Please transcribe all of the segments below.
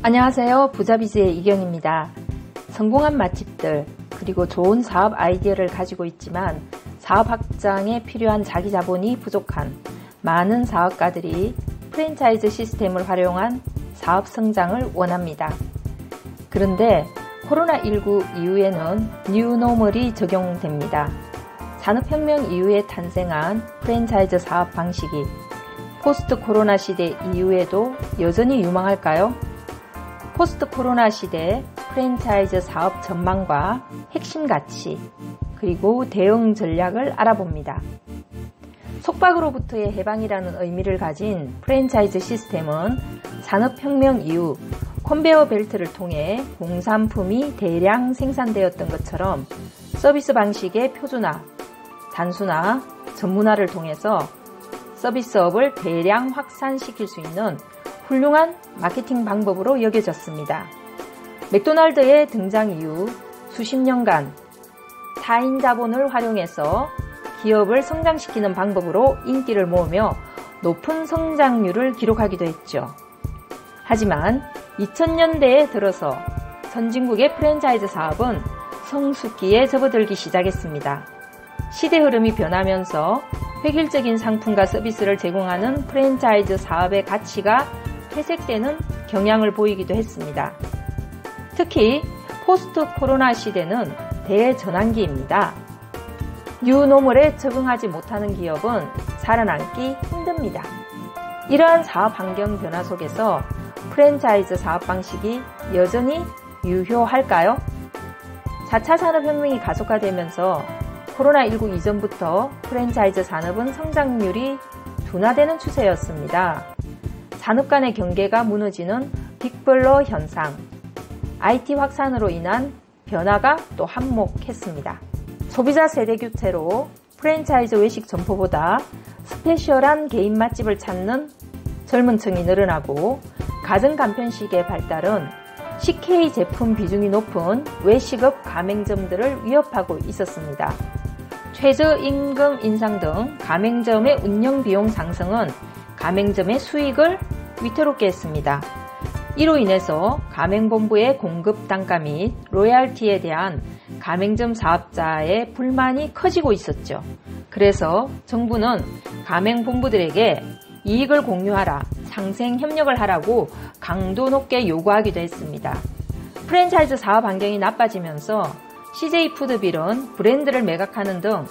안녕하세요. 부자비즈의 이경입니다. 성공한 맛집들 그리고 좋은 사업 아이디어를 가지고 있지만 사업 확장에 필요한 자기 자본이 부족한 많은 사업가들이 프랜차이즈 시스템을 활용한 사업 성장을 원합니다. 그런데 코로나19 이후에는 뉴노멀이 적용됩니다. 산업혁명 이후에 탄생한 프랜차이즈 사업 방식이 포스트 코로나 시대 이후에도 여전히 유망할까요? 포스트 코로나 시대 프랜차이즈 사업 전망과 핵심 가치, 그리고 대응 전략을 알아봅니다. 속박으로부터의 해방이라는 의미를 가진 프랜차이즈 시스템은 산업혁명 이후 컨베어 벨트를 통해 공산품이 대량 생산되었던 것처럼 서비스 방식의 표준화, 단순화, 전문화를 통해서 서비스업을 대량 확산시킬 수 있는 훌륭한 마케팅 방법으로 여겨졌습니다. 맥도날드의 등장 이후 수십 년간 타인 자본을 활용해서 기업을 성장시키는 방법으로 인기를 모으며 높은 성장률을 기록하기도 했죠. 하지만 2000년대에 들어서 선진국의 프랜차이즈 사업은 성숙기에 접어들기 시작했습니다. 시대 흐름이 변하면서 획일적인 상품과 서비스를 제공하는 프랜차이즈 사업의 가치가 회색되는 경향을 보이기도 했습니다. 특히 포스트 코로나 시대는 대전환기입니다. 뉴노멀에 적응하지 못하는 기업은 살아남기 힘듭니다. 이러한 사업 환경 변화 속에서 프랜차이즈 사업 방식이 여전히 유효할까요? 4차 산업혁명이 가속화되면서 코로나19 이전부터 프랜차이즈 산업은 성장률이 둔화되는 추세였습니다. 산업 간의 경계가 무너지는 빅블러 현상, IT 확산으로 인한 변화가 또 한몫했습니다. 소비자 세대 교체로 프랜차이즈 외식 점포보다 스페셜한 개인 맛집을 찾는 젊은 층이 늘어나고 가정 간편식의 발달은 CK 제품 비중이 높은 외식업 가맹점들을 위협하고 있었습니다. 최저임금 인상 등 가맹점의 운영 비용 상승은 가맹점의 수익을 위태롭게 했습니다. 이로 인해서 가맹본부의 공급 단가 및 로얄티에 대한 가맹점 사업자의 불만이 커지고 있었죠. 그래서 정부는 가맹본부들에게 이익을 공유하라, 상생 협력을 하라고 강도 높게 요구하기도 했습니다. 프랜차이즈 사업 환경이 나빠지면서 CJ푸드빌은 브랜드를 매각하는 등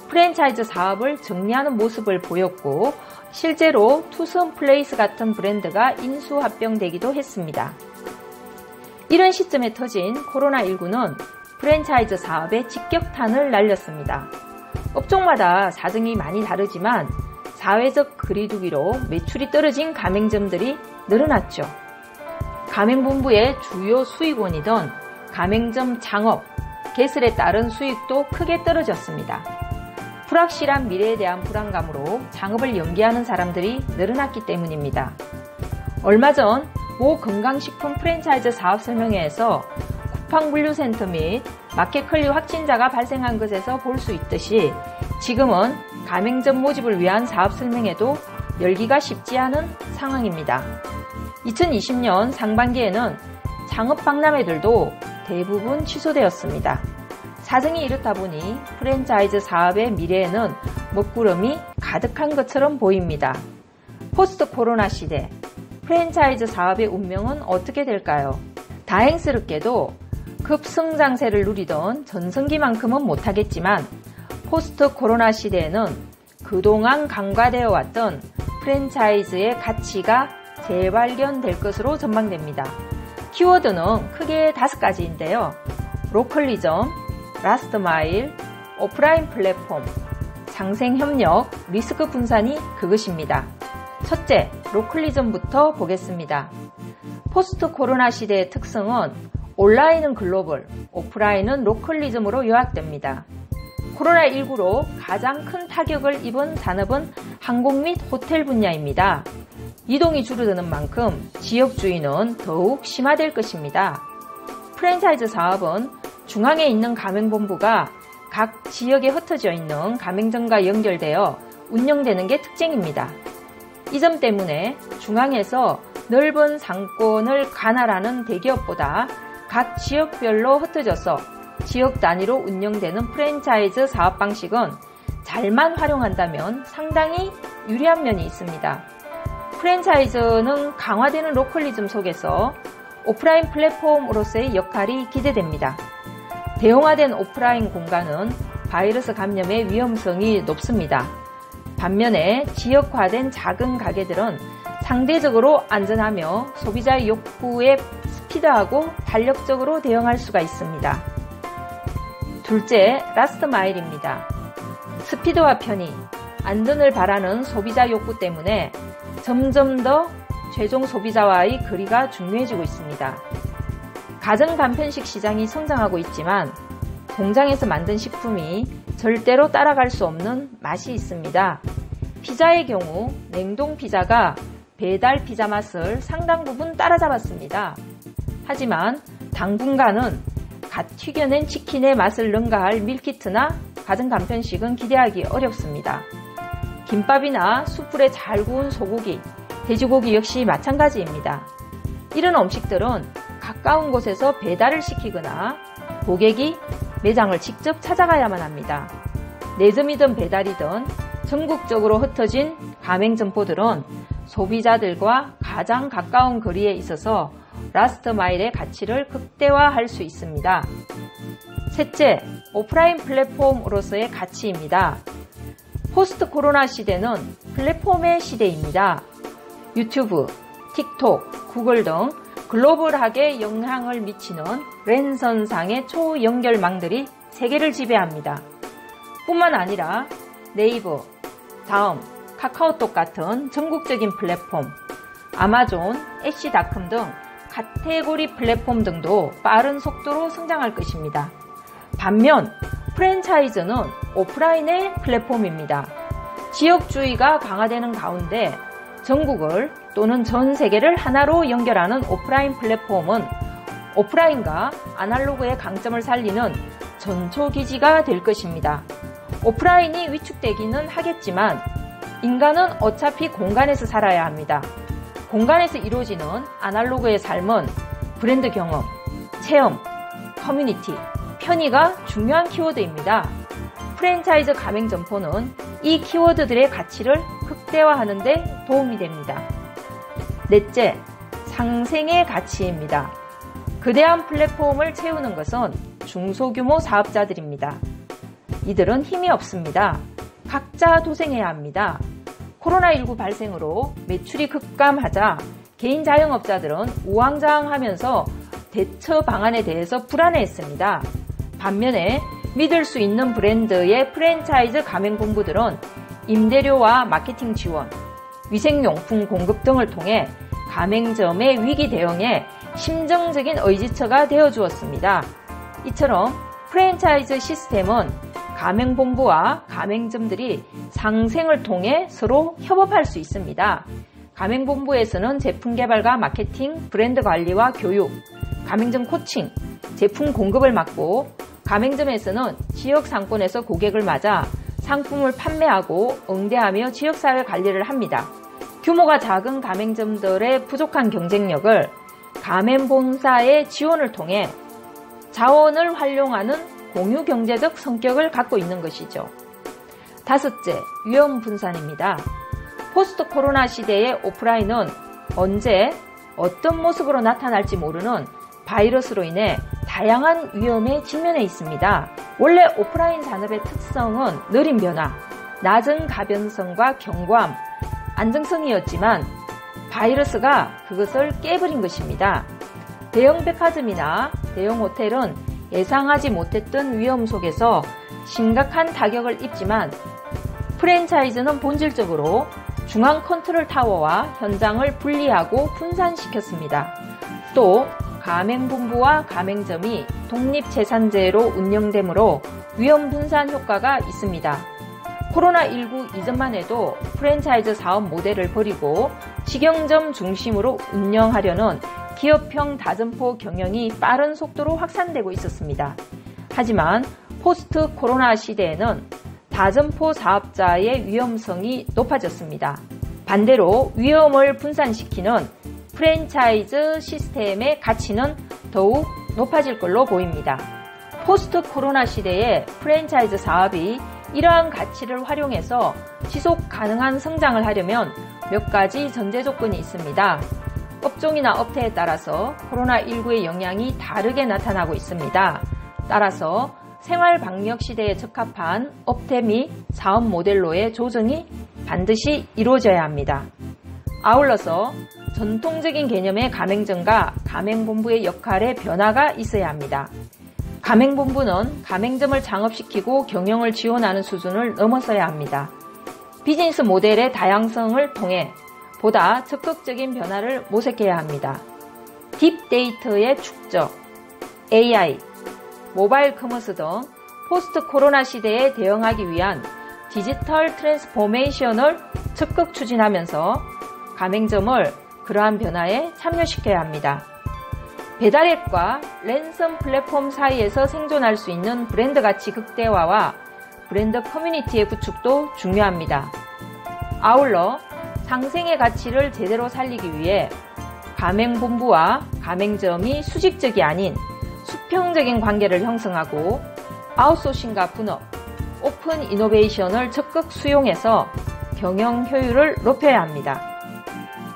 프랜차이즈 사업을 정리하는 모습을 보였고 실제로 투썸플레이스 같은 브랜드가 인수합병되기도 했습니다. 이런 시점에 터진 코로나19는 프랜차이즈 사업에 직격탄을 날렸습니다. 업종마다 사정이 많이 다르지만 사회적 거리두기로 매출이 떨어진 가맹점들이 늘어났죠. 가맹본부의 주요 수익원이던 가맹점 창업, 개설에 따른 수익도 크게 떨어졌습니다. 불확실한 미래에 대한 불안감으로 창업을 연기하는 사람들이 늘어났기 때문입니다. 얼마 전 모 건강식품 프랜차이즈 사업 설명회에서 쿠팡 분류센터 및 마켓컬리 확진자가 발생한 것에서 볼 수 있듯이 지금은 가맹점 모집을 위한 사업 설명회도 열기가 쉽지 않은 상황입니다. 2020년 상반기에는 창업 박람회들도 대부분 취소되었습니다. 사정이 이렇다 보니 프랜차이즈 사업의 미래에는 먹구름이 가득한 것처럼 보입니다. 포스트 코로나 시대, 프랜차이즈 사업의 운명은 어떻게 될까요? 다행스럽게도 급성장세를 누리던 전성기만큼은 못하겠지만 포스트 코로나 시대에는 그동안 간과되어 왔던 프랜차이즈의 가치가 재발견될 것으로 전망됩니다. 키워드는 크게 5가지인데요. 로컬리즘, 라스트 마일, 오프라인 플랫폼, 상생협력, 리스크 분산이 그것입니다. 첫째, 로컬리즘부터 보겠습니다. 포스트 코로나 시대의 특성은 온라인은 글로벌, 오프라인은 로컬리즘으로 요약됩니다. 코로나19로 가장 큰 타격을 입은 산업은 항공 및 호텔 분야입니다. 이동이 줄어드는 만큼 지역주의는 더욱 심화될 것입니다. 프랜차이즈 사업은 중앙에 있는 가맹본부가 각 지역에 흩어져 있는 가맹점과 연결되어 운영되는 게 특징입니다. 이 점 때문에 중앙에서 넓은 상권을 관할하는 대기업보다 각 지역별로 흩어져서 지역 단위로 운영되는 프랜차이즈 사업 방식은 잘만 활용한다면 상당히 유리한 면이 있습니다. 프랜차이즈는 강화되는 로컬리즘 속에서 오프라인 플랫폼으로서의 역할이 기대됩니다. 대형화된 오프라인 공간은 바이러스 감염의 위험성이 높습니다. 반면에 지역화된 작은 가게들은 상대적으로 안전하며 소비자의 욕구에 스피드하고 탄력적으로 대응할 수가 있습니다. 둘째, 라스트 마일입니다. 스피드와 편의, 안전을 바라는 소비자 욕구 때문에 점점 더 최종 소비자와의 거리가 중요해지고 있습니다. 가정 간편식 시장이 성장하고 있지만 공장에서 만든 식품이 절대로 따라갈 수 없는 맛이 있습니다. 피자의 경우 냉동 피자가 배달 피자 맛을 상당 부분 따라잡았습니다. 하지만 당분간은 갓 튀겨낸 치킨의 맛을 능가할 밀키트나 가정 간편식은 기대하기 어렵습니다. 김밥이나 숯불에 잘 구운 소고기, 돼지고기 역시 마찬가지입니다. 이런 음식들은 가까운 곳에서 배달을 시키거나 고객이 매장을 직접 찾아가야만 합니다. 매점이든 배달이든 전국적으로 흩어진 가맹점포들은 소비자들과 가장 가까운 거리에 있어서 라스트 마일의 가치를 극대화할 수 있습니다. 셋째, 오프라인 플랫폼으로서의 가치입니다. 포스트 코로나 시대는 플랫폼의 시대입니다. 유튜브, 틱톡, 구글 등 글로벌하게 영향을 미치는 랜선상의 초연결망들이 세계를 지배합니다. 뿐만 아니라 네이버, 다음, 카카오톡 같은 전국적인 플랫폼, 아마존, 애쉬닷컴 등 카테고리 플랫폼 등도 빠른 속도로 성장할 것입니다. 반면 프랜차이즈는 오프라인의 플랫폼입니다. 지역주의가 강화되는 가운데 전국을 또는 전 세계를 하나로 연결하는 오프라인 플랫폼은 오프라인과 아날로그의 강점을 살리는 전초기지가 될 것입니다. 오프라인이 위축되기는 하겠지만 인간은 어차피 공간에서 살아야 합니다. 공간에서 이루어지는 아날로그의 삶은 브랜드 경험, 체험, 커뮤니티, 편의가 중요한 키워드입니다. 프랜차이즈 가맹점포는 이 키워드들의 가치를 극대화하는 데 도움이 됩니다. 넷째, 상생의 가치입니다. 거대한 플랫폼을 채우는 것은 중소규모 사업자들입니다. 이들은 힘이 없습니다. 각자 도생해야 합니다. 코로나19 발생으로 매출이 급감하자 개인 자영업자들은 우왕좌왕하면서 대처 방안에 대해서 불안해했습니다. 반면에 믿을 수 있는 브랜드의 프랜차이즈 가맹본부들은 임대료와 마케팅 지원, 위생용품 공급 등을 통해 가맹점의 위기 대응에 심정적인 의지처가 되어주었습니다. 이처럼 프랜차이즈 시스템은 가맹본부와 가맹점들이 상생을 통해 서로 협업할 수 있습니다. 가맹본부에서는 제품 개발과 마케팅, 브랜드 관리와 교육, 가맹점 코칭, 제품 공급을 맡고 가맹점에서는 지역 상권에서 고객을 맞아 상품을 판매하고 응대하며 지역사회 관리를 합니다. 규모가 작은 가맹점들의 부족한 경쟁력을 가맹본사의 지원을 통해 자원을 활용하는 공유경제적 성격을 갖고 있는 것이죠. 다섯째, 위험 분산입니다. 포스트 코로나 시대의 오프라인은 언제 어떤 모습으로 나타날지 모르는 바이러스로 인해 다양한 위험에 직면해 있습니다. 원래 오프라인 산업의 특성은 느린 변화, 낮은 가변성과 견고함, 안정성이었지만 바이러스가 그것을 깨버린 것입니다. 대형 백화점이나 대형 호텔은 예상하지 못했던 위험 속에서 심각한 타격을 입지만 프랜차이즈는 본질적으로 중앙 컨트롤 타워와 현장을 분리하고 분산시켰습니다. 또 가맹본부와 가맹점이 독립재산제로 운영되므로 위험 분산 효과가 있습니다. 코로나19 이전만 해도 프랜차이즈 사업 모델을 버리고 직영점 중심으로 운영하려는 기업형 다점포 경영이 빠른 속도로 확산되고 있었습니다. 하지만 포스트 코로나 시대에는 다점포 사업자의 위험성이 높아졌습니다. 반대로 위험을 분산시키는 프랜차이즈 시스템의 가치는 더욱 높아질 걸로 보입니다. 포스트 코로나 시대에 프랜차이즈 사업이 이러한 가치를 활용해서 지속 가능한 성장을 하려면 몇 가지 전제 조건이 있습니다. 업종이나 업태에 따라서 코로나19의 영향이 다르게 나타나고 있습니다. 따라서 생활 방역 시대에 적합한 업태 및 사업 모델로의 조정이 반드시 이루어져야 합니다. 아울러서 전통적인 개념의 가맹점과 가맹본부의 역할의 변화가 있어야 합니다. 가맹본부는 가맹점을 창업시키고 경영을 지원하는 수준을 넘어서야 합니다. 비즈니스 모델의 다양성을 통해 보다 적극적인 변화를 모색해야 합니다. 딥데이터의 축적, AI, 모바일 커머스 등 포스트 코로나 시대에 대응하기 위한 디지털 트랜스포메이션을 적극 추진하면서 가맹점을 그러한 변화에 참여시켜야 합니다. 배달앱과 랜섬 플랫폼 사이에서 생존할 수 있는 브랜드 가치 극대화와 브랜드 커뮤니티의 구축도 중요합니다. 아울러 상생의 가치를 제대로 살리기 위해 가맹본부와 가맹점이 수직적이 아닌 수평적인 관계를 형성하고 아웃소싱과 분업, 오픈 이노베이션을 적극 수용해서 경영 효율을 높여야 합니다.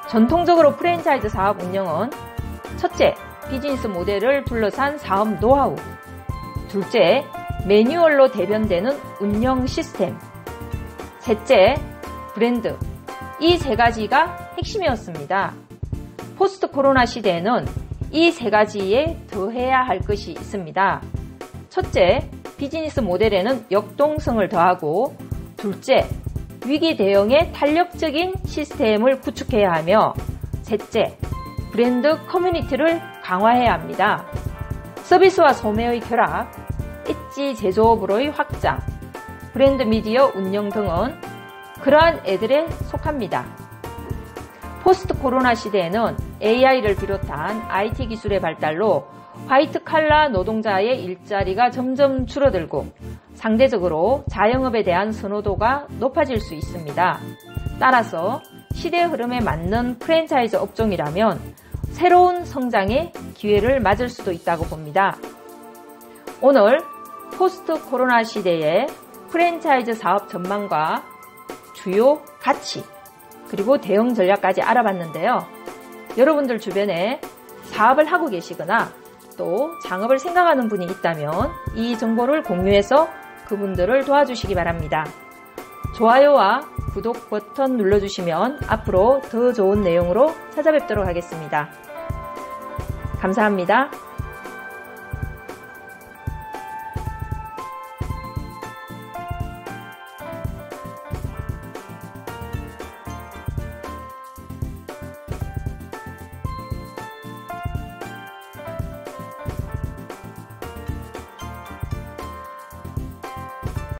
전통적으로 프랜차이즈 사업 운영은 첫째, 비즈니스 모델을 둘러싼 사업 노하우, 둘째, 매뉴얼로 대변되는 운영 시스템, 셋째, 브랜드, 이 세 가지가 핵심이었습니다. 포스트 코로나 시대에는 이 세 가지에 더해야 할 것이 있습니다. 첫째, 비즈니스 모델에는 역동성을 더하고, 둘째, 위기 대응에 탄력적인 시스템을 구축해야 하며, 셋째, 브랜드 커뮤니티를 강화해야 합니다. 서비스와 소매의 결합, 엣지 제조업으로의 확장, 브랜드 미디어 운영 등은 그러한 애들에 속합니다. 포스트 코로나 시대에는 AI를 비롯한 IT 기술의 발달로 화이트 칼라 노동자의 일자리가 점점 줄어들고 상대적으로 자영업에 대한 선호도가 높아질 수 있습니다. 따라서 시대 흐름에 맞는 프랜차이즈 업종이라면 새로운 성장의 기회를 맞을 수도 있다고 봅니다. 오늘 포스트 코로나 시대의 프랜차이즈 사업 전망과 주요 가치, 그리고 대응 전략까지 알아봤는데요. 여러분들 주변에 사업을 하고 계시거나 또 창업을 생각하는 분이 있다면 이 정보를 공유해서 그분들을 도와주시기 바랍니다. 좋아요와 구독 버튼 눌러주시면 앞으로 더 좋은 내용으로 찾아뵙도록 하겠습니다. 감사합니다.